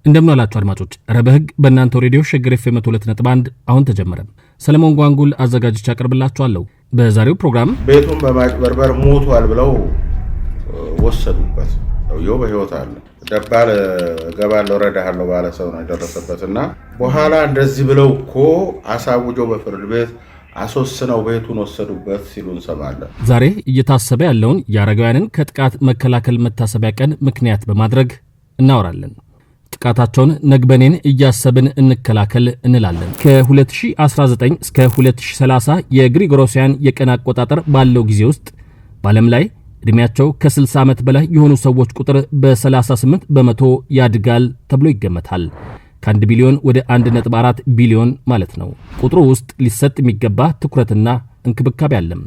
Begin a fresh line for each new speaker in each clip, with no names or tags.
እንደምን አላችሁ አድማጮች። ረበህግ በእናንተ ሬዲዮ ሸገር ኤፍኤም 102.1 አሁን ተጀመረ። ሰለሞን ጓንጉል አዘጋጅቼ አቀርብላችኋለሁ። በዛሬው ፕሮግራም
ቤቱን በማጭበርበር ሞቷል ብለው ወሰዱበት። ሰውየው በህይወት አለ። ደባል ገባለው ረዳሃለው ባለ ሰው ነው የደረሰበትና በኋላ እንደዚህ ብለው እኮ አሳውጆ በፍርድ ቤት አሶስነው ቤቱን ወሰዱበት ሲሉ እንሰማለን።
ዛሬ እየታሰበ ያለውን የአረጋውያንን ከጥቃት መከላከል መታሰቢያ ቀን ምክንያት በማድረግ እናወራለን። ጥቃታቸውን ነግበኔን እያሰብን እንከላከል እንላለን። ከ2019 እስከ 2030 የግሪጎሮሲያን የቀን አቆጣጠር ባለው ጊዜ ውስጥ በዓለም ላይ እድሜያቸው ከ60 ዓመት በላይ የሆኑ ሰዎች ቁጥር በ38 በመቶ ያድጋል ተብሎ ይገመታል። ከ1 ቢሊዮን ወደ 1.4 ቢሊዮን ማለት ነው። ቁጥሩ ውስጥ ሊሰጥ የሚገባ ትኩረትና እንክብካቤ አለም።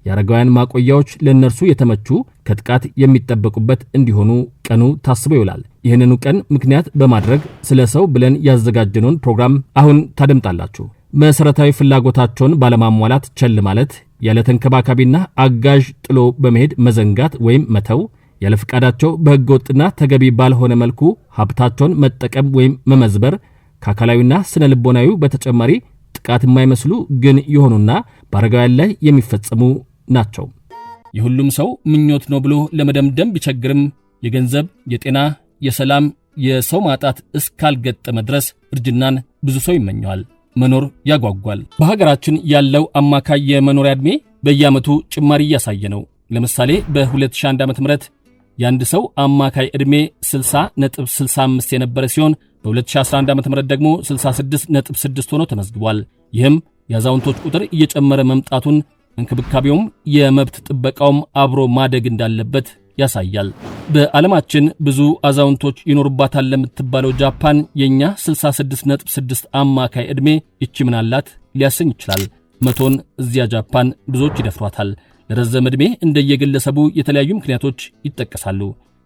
የአረጋውያን ማቆያዎች ለእነርሱ የተመቹ ከጥቃት የሚጠበቁበት እንዲሆኑ ቀኑ ታስቦ ይውላል። ይህንኑ ቀን ምክንያት በማድረግ ስለ ሰው ብለን ያዘጋጀነውን ፕሮግራም አሁን ታደምጣላችሁ። መሰረታዊ ፍላጎታቸውን ባለማሟላት ቸል ማለት፣ ያለ ተንከባካቢና አጋዥ ጥሎ በመሄድ መዘንጋት ወይም መተው፣ ያለ ፍቃዳቸው በህገወጥና ተገቢ ባልሆነ መልኩ ሀብታቸውን መጠቀም ወይም መመዝበር፣ ከአካላዊና ስነ ልቦናዊ በተጨማሪ ጥቃት የማይመስሉ ግን የሆኑና በአረጋውያን ላይ የሚፈጸሙ ናቸው። የሁሉም ሰው ምኞት ነው ብሎ ለመደምደም ቢቸግርም የገንዘብ፣ የጤና፣ የሰላም፣ የሰው ማጣት እስካልገጠመ ድረስ እርጅናን ብዙ ሰው ይመኘዋል። መኖር ያጓጓል። በሀገራችን ያለው አማካይ የመኖሪያ ዕድሜ በየዓመቱ ጭማሪ እያሳየ ነው። ለምሳሌ በ2001 ዓ.ም የአንድ ሰው አማካይ ዕድሜ 60.65 የነበረ ሲሆን በ2011 ዓ.ም ደግሞ 66.6 ሆኖ ተመዝግቧል። ይህም የአዛውንቶች ቁጥር እየጨመረ መምጣቱን፣ እንክብካቤውም የመብት ጥበቃውም አብሮ ማደግ እንዳለበት ያሳያል። በዓለማችን ብዙ አዛውንቶች ይኖርባታል ለምትባለው ጃፓን የኛ 66.6 አማካይ ዕድሜ እቺ ምን አላት ሊያሰኝ ይችላል። መቶን እዚያ ጃፓን ብዙዎች ይደፍሯታል። ለረዘመ ዕድሜ እንደየግለሰቡ የተለያዩ ምክንያቶች ይጠቀሳሉ።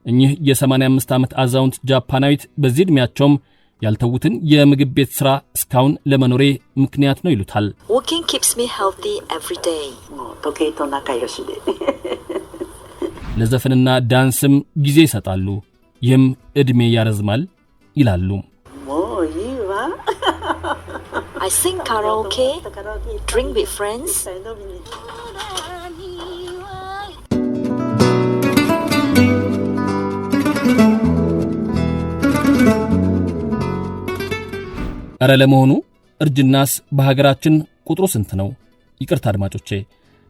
እኚህ የ85 ዓመት አዛውንት ጃፓናዊት በዚህ ዕድሜያቸውም ያልተውትን የምግብ ቤት ሥራ እስካሁን ለመኖሬ ምክንያት ነው ይሉታል።
Walking keeps me healthy every day.
ለዘፈንና ዳንስም ጊዜ ይሰጣሉ። ይህም ዕድሜ ያረዝማል ይላሉ።
I sing karaoke, drink with friends. አረ ለመሆኑ እርጅናስ በሀገራችን ቁጥሩ ስንት ነው? ይቅርታ አድማጮቼ፣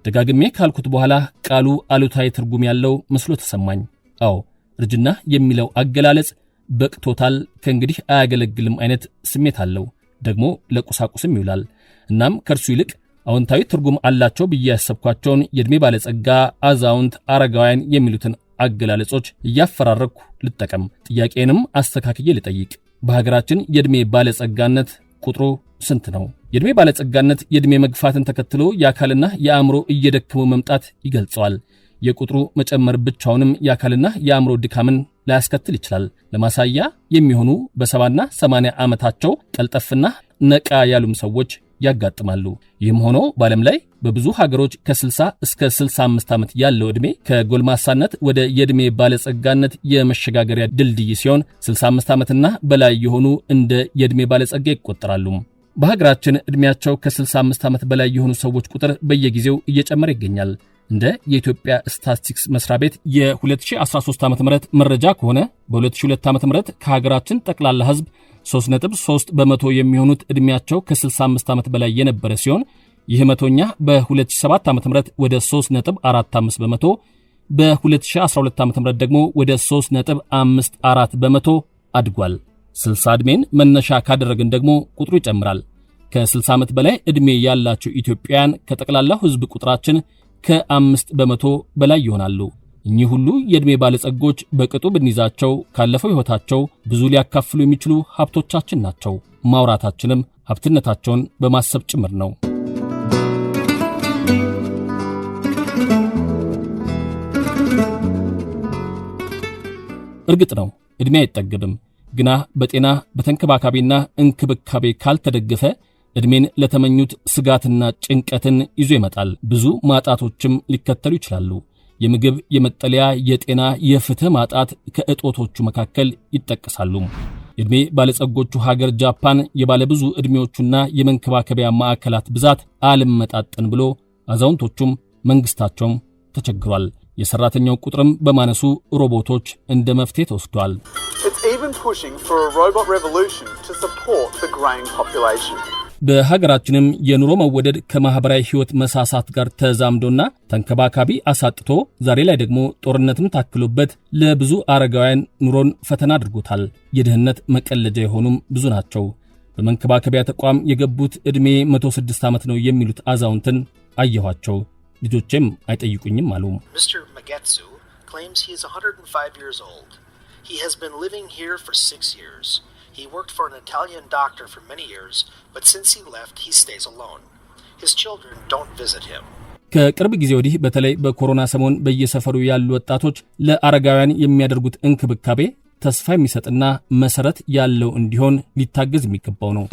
ደጋግሜ ካልኩት በኋላ ቃሉ አሉታዊ ትርጉም ያለው መስሎ ተሰማኝ። አዎ እርጅና የሚለው አገላለጽ በቅቶታል፣ ከእንግዲህ አያገለግልም አይነት ስሜት አለው። ደግሞ ለቁሳቁስም ይውላል። እናም ከእርሱ ይልቅ አዎንታዊ ትርጉም አላቸው ብዬ ያሰብኳቸውን የዕድሜ ባለጸጋ፣ አዛውንት፣ አረጋውያን የሚሉትን አገላለጾች እያፈራረኩ ልጠቀም። ጥያቄንም አስተካክዬ ልጠይቅ። በሀገራችን የዕድሜ ባለጸጋነት ቁጥሩ ስንት ነው? የዕድሜ ባለጸጋነት የዕድሜ መግፋትን ተከትሎ የአካልና የአእምሮ እየደከሙ መምጣት ይገልጸዋል። የቁጥሩ መጨመር ብቻውንም የአካልና የአእምሮ ድካምን ላያስከትል ይችላል። ለማሳያ የሚሆኑ በ70ና 80 ዓመታቸው ቀልጠፍና ነቃ ያሉም ሰዎች ያጋጥማሉ። ይህም ሆኖ በዓለም ላይ በብዙ ሀገሮች ከ60 እስከ 65 ዓመት ያለው ዕድሜ ከጎልማሳነት ወደ የዕድሜ ባለጸጋነት የመሸጋገሪያ ድልድይ ሲሆን 65 ዓመትና በላይ የሆኑ እንደ የዕድሜ ባለጸጋ ይቆጠራሉ። በሀገራችን ዕድሜያቸው ከ65 ዓመት በላይ የሆኑ ሰዎች ቁጥር በየጊዜው እየጨመረ ይገኛል። እንደ የኢትዮጵያ ስታቲስቲክስ መስሪያ ቤት የ2013 ዓ.ም መረጃ ከሆነ በ2002 ዓ.ም ከሀገራችን ጠቅላላ ሕዝብ 3.3 በመቶ የሚሆኑት ዕድሜያቸው ከ65 ዓመት በላይ የነበረ ሲሆን ይህ መቶኛ በ2007 ዓ.ም ወደ 3.45 በመቶ፣ በ2012 ዓ.ም ደግሞ ወደ 3.54 በመቶ አድጓል። 60 ዕድሜን መነሻ ካደረግን ደግሞ ቁጥሩ ይጨምራል። ከ60 ዓመት በላይ ዕድሜ ያላቸው ኢትዮጵያውያን ከጠቅላላው ሕዝብ ቁጥራችን ከ5 በመቶ በላይ ይሆናሉ። እኚህ ሁሉ የዕድሜ ባለጸጎች በቅጡ ብንይዛቸው ካለፈው ሕይወታቸው ብዙ ሊያካፍሉ የሚችሉ ሀብቶቻችን ናቸው። ማውራታችንም ሀብትነታቸውን በማሰብ ጭምር ነው። እርግጥ ነው ዕድሜ አይጠገብም። ግና በጤና በተንከባካቢና እንክብካቤ ካልተደገፈ ዕድሜን ለተመኙት ስጋትና ጭንቀትን ይዞ ይመጣል። ብዙ ማጣቶችም ሊከተሉ ይችላሉ። የምግብ፣ የመጠለያ፣ የጤና፣ የፍትህ ማጣት ከእጦቶቹ መካከል ይጠቀሳሉ። የዕድሜ ባለጸጎቹ ሀገር ጃፓን የባለብዙ ዕድሜዎቹና የመንከባከቢያ ማዕከላት ብዛት አልመጣጠን ብሎ አዛውንቶቹም መንግስታቸውም ተቸግሯል። የሰራተኛው ቁጥርም በማነሱ ሮቦቶች እንደ መፍትሄ ተወስዷል። በሀገራችንም የኑሮ መወደድ ከማህበራዊ ህይወት መሳሳት ጋር ተዛምዶና ተንከባካቢ አሳጥቶ ዛሬ ላይ ደግሞ ጦርነትም ታክሎበት ለብዙ አረጋውያን ኑሮን ፈተና አድርጎታል። የድህነት መቀለጃ የሆኑም ብዙ ናቸው። በመንከባከቢያ ተቋም የገቡት ዕድሜ 106 ዓመት ነው የሚሉት አዛውንትን አየኋቸው። ልጆቼም አይጠይቁኝም አሉ።
Mr. Magetsu claims he is 105 years old. He has been living here for 6 years. He worked for an Italian doctor for many years, but since he left, he stays alone. His children don't visit him.
ከቅርብ ጊዜ ወዲህ በተለይ በኮሮና ሰሞን በየሰፈሩ ያሉ ወጣቶች ለአረጋውያን የሚያደርጉት እንክብካቤ ተስፋ የሚሰጥና መሰረት ያለው እንዲሆን ሊታገዝ የሚገባው ነው።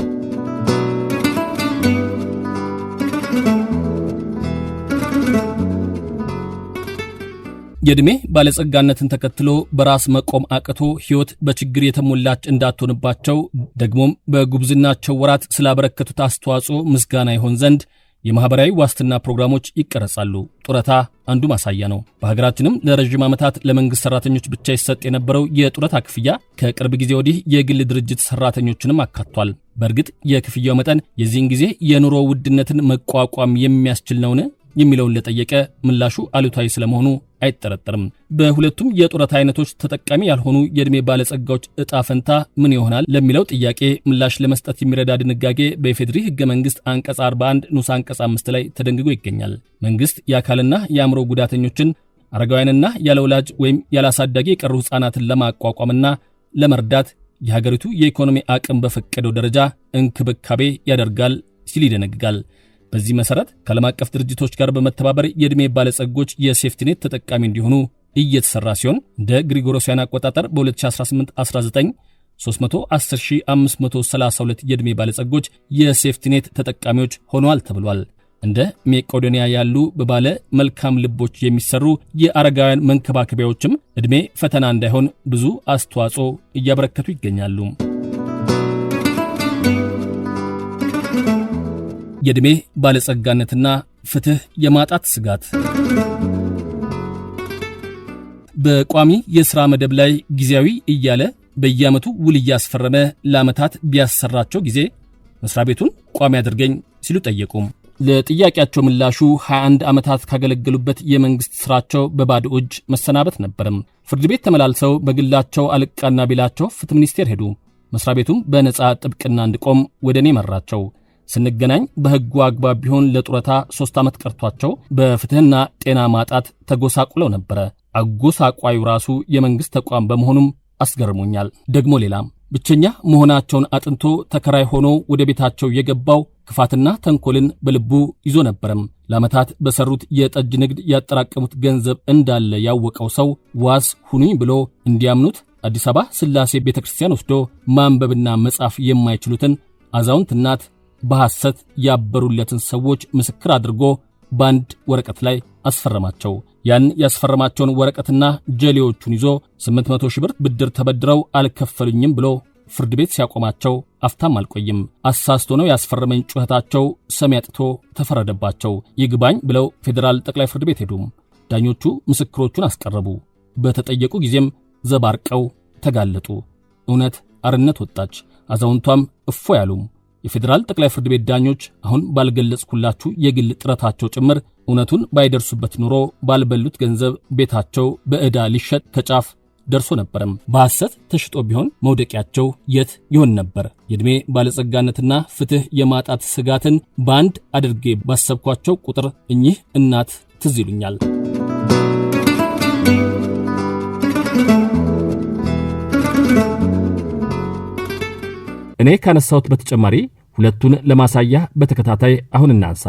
የዕድሜ ባለጸጋነትን ተከትሎ በራስ መቆም አቅቶ ሕይወት በችግር የተሞላች እንዳትሆንባቸው ደግሞም በጉብዝናቸው ወራት ስላበረከቱት አስተዋጽኦ ምስጋና ይሆን ዘንድ የማህበራዊ ዋስትና ፕሮግራሞች ይቀረጻሉ። ጡረታ አንዱ ማሳያ ነው። በሀገራችንም ለረጅም ዓመታት ለመንግስት ሰራተኞች ብቻ ይሰጥ የነበረው የጡረታ ክፍያ ከቅርብ ጊዜ ወዲህ የግል ድርጅት ሰራተኞችንም አካቷል። በእርግጥ የክፍያው መጠን የዚህን ጊዜ የኑሮ ውድነትን መቋቋም የሚያስችል ነውን የሚለውን ለጠየቀ ምላሹ አሉታዊ ስለመሆኑ አይጠረጠርም። በሁለቱም የጡረታ አይነቶች ተጠቃሚ ያልሆኑ የዕድሜ ባለጸጋዎች ዕጣ ፈንታ ምን ይሆናል ለሚለው ጥያቄ ምላሽ ለመስጠት የሚረዳ ድንጋጌ በኢፌድሪ ሕገ መንግሥት አንቀጽ 41 ንዑስ አንቀጽ 5 ላይ ተደንግጎ ይገኛል። መንግስት የአካልና የአእምሮ ጉዳተኞችን፣ አረጋውያንና ያለወላጅ ወይም ያላሳዳጊ የቀሩ ሕፃናትን ለማቋቋምና ለመርዳት የሀገሪቱ የኢኮኖሚ አቅም በፈቀደው ደረጃ እንክብካቤ ያደርጋል ሲል ይደነግጋል። በዚህ መሰረት ከዓለም አቀፍ ድርጅቶች ጋር በመተባበር የዕድሜ ባለጸጎች የሴፍቲኔት ተጠቃሚ እንዲሆኑ እየተሰራ ሲሆን እንደ ግሪጎሮሲያን አቆጣጠር በ2018-19 310,532 የዕድሜ ባለጸጎች የሴፍቲኔት ተጠቃሚዎች ሆነዋል ተብሏል። እንደ ሜቄዶኒያ ያሉ በባለ መልካም ልቦች የሚሰሩ የአረጋውያን መንከባከቢያዎችም ዕድሜ ፈተና እንዳይሆን ብዙ አስተዋጽኦ እያበረከቱ ይገኛሉ። የዕድሜ ባለጸጋነትና ፍትህ የማጣት ስጋት። በቋሚ የሥራ መደብ ላይ ጊዜያዊ እያለ በየዓመቱ ውል እያስፈረመ ለዓመታት ቢያሰራቸው ጊዜ መስሪያ ቤቱን ቋሚ አድርገኝ ሲሉ ጠየቁም። ለጥያቄያቸው ምላሹ 21 ዓመታት ካገለገሉበት የመንግሥት ሥራቸው በባዶ እጅ መሰናበት ነበርም። ፍርድ ቤት ተመላልሰው በግላቸው አልቃና ቢላቸው ፍትህ ሚኒስቴር ሄዱ። መስሪያ ቤቱም በነጻ ጥብቅና እንድቆም ወደ እኔ መራቸው። ስንገናኝ በሕጉ አግባብ ቢሆን ለጡረታ 3 ዓመት ቀርቷቸው በፍትህና ጤና ማጣት ተጎሳቁለው ነበረ። አጎሳቋዩ ራሱ የመንግሥት ተቋም በመሆኑም አስገርሞኛል። ደግሞ ሌላም ብቸኛ መሆናቸውን አጥንቶ ተከራይ ሆኖ ወደ ቤታቸው የገባው ክፋትና ተንኮልን በልቡ ይዞ ነበረም። ለዓመታት በሰሩት የጠጅ ንግድ ያጠራቀሙት ገንዘብ እንዳለ ያወቀው ሰው ዋስ ሁኑኝ ብሎ እንዲያምኑት አዲስ አበባ ሥላሴ ቤተክርስቲያን ወስዶ ማንበብና መጻፍ የማይችሉትን አዛውንት እናት በሐሰት ያበሩለትን ሰዎች ምስክር አድርጎ በአንድ ወረቀት ላይ አስፈረማቸው። ያን ያስፈረማቸውን ወረቀትና ጀሌዎቹን ይዞ 800 ሺህ ብር ብድር ተበድረው አልከፈሉኝም ብሎ ፍርድ ቤት ሲያቆማቸው አፍታም አልቆይም። አሳስቶ ነው ያስፈረመኝ ጩኸታቸው ሰሚ አጥቶ ተፈረደባቸው። ይግባኝ ብለው ፌዴራል ጠቅላይ ፍርድ ቤት ሄዱ። ዳኞቹ ምስክሮቹን አስቀረቡ። በተጠየቁ ጊዜም ዘባርቀው ተጋለጡ። እውነት አርነት ወጣች። አዛውንቷም እፎ ያሉም። የፌዴራል ጠቅላይ ፍርድ ቤት ዳኞች አሁን ባልገለጽኩላችሁ የግል ጥረታቸው ጭምር እውነቱን ባይደርሱበት ኑሮ ባልበሉት ገንዘብ ቤታቸው በዕዳ ሊሸጥ ከጫፍ ደርሶ ነበርም። በሐሰት ተሽጦ ቢሆን መውደቂያቸው የት ይሆን ነበር? የዕድሜ ባለጸጋነትና ፍትህ የማጣት ስጋትን በአንድ አድርጌ ባሰብኳቸው ቁጥር እኚህ እናት ትዝ ይሉኛል።
እኔ ካነሳሁት በተጨማሪ ሁለቱን ለማሳያ በተከታታይ አሁን እናንሳ።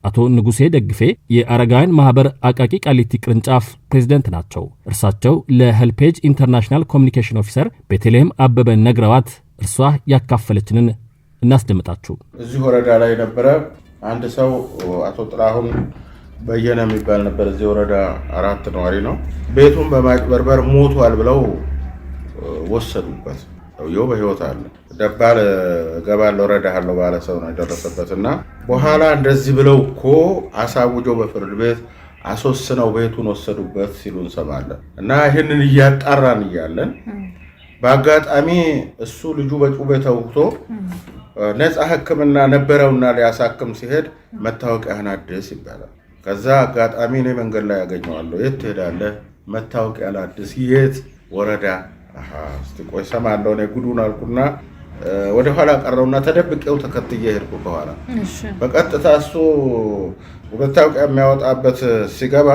አቶ ንጉሴ ደግፌ የአረጋውያን ማህበር አቃቂ ቃሊቲ ቅርንጫፍ ፕሬዝዳንት ናቸው። እርሳቸው ለሄልፔጅ ኢንተርናሽናል ኮሚኒኬሽን ኦፊሰር ቤተልሔም አበበ ነግረዋት እርሷ ያካፈለችንን እናስደምጣችሁ።
እዚህ ወረዳ ላይ ነበረ አንድ ሰው አቶ ጥላሁን በየነ የሚባል ነበር። እዚህ ወረዳ 4 ነዋሪ ነው። ቤቱን በማጭበርበር ሞቷል ብለው ወሰዱበት ሰውየው በህይወት አለ። ደባል ገባለሁ ረዳሃለሁ ባለ ሰው ነው የደረሰበትና በኋላ እንደዚህ ብለው እኮ አሳውጆ በፍርድ ቤት አስወስነው ቤቱን ወሰዱበት ሲሉ እንሰማለን። እና ይህንን እያጣራን እያለን በአጋጣሚ እሱ ልጁ በጩቤ ተወግቶ ነፃ ሕክምና ነበረውና ሊያሳክም ሲሄድ መታወቂያህን አድስ ይባላል። ከዛ አጋጣሚ እኔ መንገድ ላይ ያገኘዋለሁ። የት ትሄዳለህ? መታወቂያ ላድስ። የት? ወረዳ። እስቲ ቆይ እሰማለሁ እኔ ጉዱን አልኩና ወደ ኋላ ቀረውና ተደብቄው ተከትዬ ሄድኩ ከኋላ። በቀጥታ እሱ መታወቂያ የሚያወጣበት ሲገባ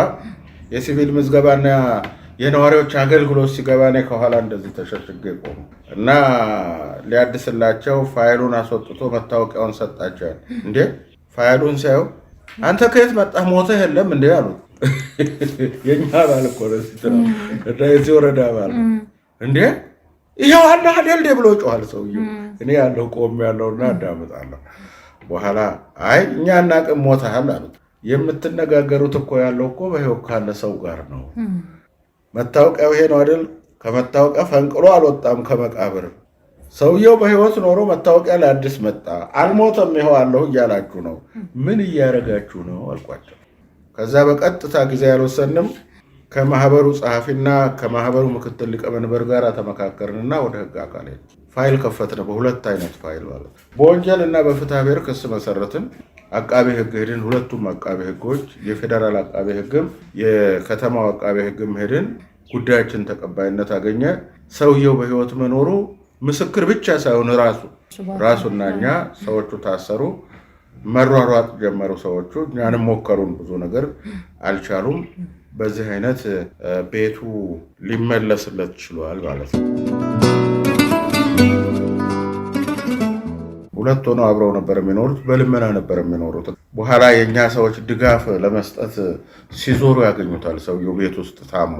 የሲቪል ምዝገባና የነዋሪዎች አገልግሎት ሲገባ እኔ ከኋላ እንደዚህ ተሸሽጌ ቆሙ እና ሊያድስላቸው ፋይሉን አስወጥቶ መታወቂያውን ሰጣቸው። እንዴ ፋይሉን ሲያዩ አንተ ከየት መጣህ? ሞተህ የለም እንዴ አሉት። የኛ ባል እኮ ነው ሲተና የዚህ ወረዳ ባል እንዴ ይሄው አለ አይደል ብሎ ጮሃል ሰውዬው። እኔ ያለው ቆም ያለውና አዳምጣለሁ። በኋላ አይ እኛ እናቅም ሞተሃል አሉት። የምትነጋገሩት እኮ ያለው እኮ በህይወት ካለ ሰው ጋር ነው። መታወቂያው ይሄ ነው አይደል? ከመታወቂያ ፈንቅሎ አልወጣም ከመቃብር። ሰውየው በህይወት ኖሮ መታወቂያ ለአዲስ መጣ። አልሞተም ይሄው አለሁ እያላችሁ ነው። ምን እያደረጋችሁ ነው አልኳቸው። ከዛ በቀጥታ ጊዜ ያልወሰንም ከማህበሩ ጸሐፊና ከማህበሩ ምክትል ሊቀመንበር ጋር ተመካከርንና ወደ ህግ አካል ፋይል ከፈትን። በሁለት አይነት ፋይል ማለት በወንጀል እና በፍትሐ ብሔር ክስ መሰረትን። አቃቤ ህግ ሄድን። ሁለቱም አቃቤ ህጎች የፌደራል አቃቤ ህግም የከተማው አቃቤ ህግም ሄድን። ጉዳያችን ተቀባይነት አገኘ። ሰውየው በህይወት መኖሩ ምስክር ብቻ ሳይሆን ራሱና እኛ ሰዎቹ ታሰሩ። መሯሯጥ ጀመሩ ሰዎቹ። እኛንም ሞከሩን፣ ብዙ ነገር አልቻሉም። በዚህ አይነት ቤቱ ሊመለስለት ችሏል ማለት ነው። ሁለት ሆነው አብረው ነበር የሚኖሩት። በልመና ነበር የሚኖሩት። በኋላ የኛ ሰዎች ድጋፍ ለመስጠት ሲዞሩ ያገኙታል። ሰውየው ቤት ውስጥ ታሞ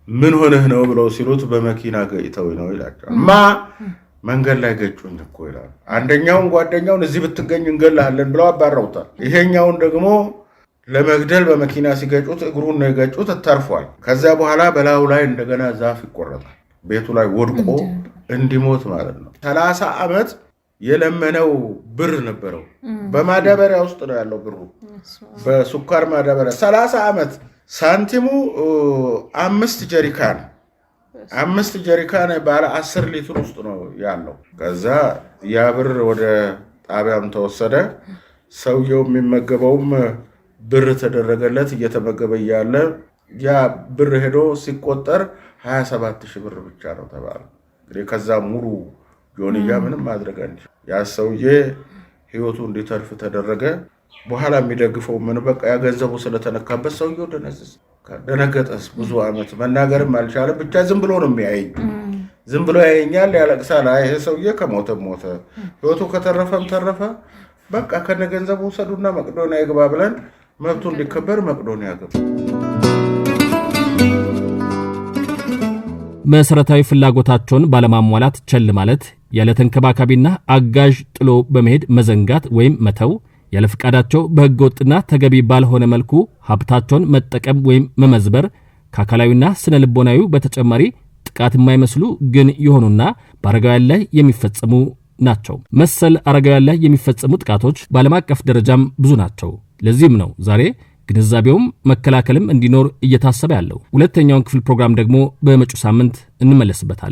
ምን ሆነህ ነው ብለው ሲሉት በመኪና ገጭተው ነው ይላቸዋል። መንገድ ላይ ገጩኝ እኮ ይላል። አንደኛውን ጓደኛውን እዚህ ብትገኝ እንገላለን ብለው አባረውታል። ይሄኛውን ደግሞ ለመግደል በመኪና ሲገጩት እግሩን ነው የገጩት፣ ተርፏል። ከዚያ በኋላ በላዩ ላይ እንደገና ዛፍ ይቆረጣል። ቤቱ ላይ ወድቆ እንዲሞት ማለት ነው። 30 ዓመት የለመነው ብር ነበረው። በማዳበሪያ ውስጥ ነው ያለው ብሩ፣ በሱካር ማዳበሪያ። 30 ዓመት ሳንቲሙ 5 ጀሪካን ባለ 10 ሊትር ውስጥ ነው ያለው። ከዛ ያ ብር ወደ ጣቢያም ተወሰደ። ሰውየው የሚመገበውም ብር ተደረገለት። እየተመገበ እያለ ያ ብር ሄዶ ሲቆጠር 27,000 ብር ብቻ ነው ተባለ። እንግዲህ ከዛ ሙሉ ጆንያ ምንም ማድረግ አንችል። ያ ሰውዬ ህይወቱ እንዲተርፍ ተደረገ። በኋላ የሚደግፈው ምን በቃ ያ ገንዘቡ ስለተነካበት ሰውየው ደነገጠስ። ብዙ ዓመት መናገርም አልቻለም። ብቻ ዝም ብሎ ነው የሚያየኝ። ዝም ብሎ ያየኛል፣ ያለቅሳል። ይሄ ሰውዬ ከሞተም ሞተ፣ ህይወቱ ከተረፈም ተረፈ። በቃ ከነገንዘቡ ወሰዱና መቅዶኒያ ይግባ ብለን መብቱ እንዲከበር መቅዶኒያ ገባ።
መሰረታዊ ፍላጎታቸውን ባለማሟላት ቸል ማለት፣ ያለ ተንከባካቢና አጋዥ ጥሎ በመሄድ መዘንጋት ወይም መተው፣ ያለ ፍቃዳቸው በህገ ወጥና ተገቢ ባልሆነ መልኩ ሀብታቸውን መጠቀም ወይም መመዝበር፣ ከአካላዊና ስነ ልቦናዊ በተጨማሪ ጥቃት የማይመስሉ ግን የሆኑና በአረጋውያን ላይ የሚፈጸሙ ናቸው። መሰል አረጋውያን ላይ የሚፈጸሙ ጥቃቶች በዓለም አቀፍ ደረጃም ብዙ ናቸው። ለዚህም ነው ዛሬ ግንዛቤውም መከላከልም እንዲኖር እየታሰበ ያለው። ሁለተኛውን ክፍል ፕሮግራም ደግሞ በመጪው ሳምንት እንመለስበታለን።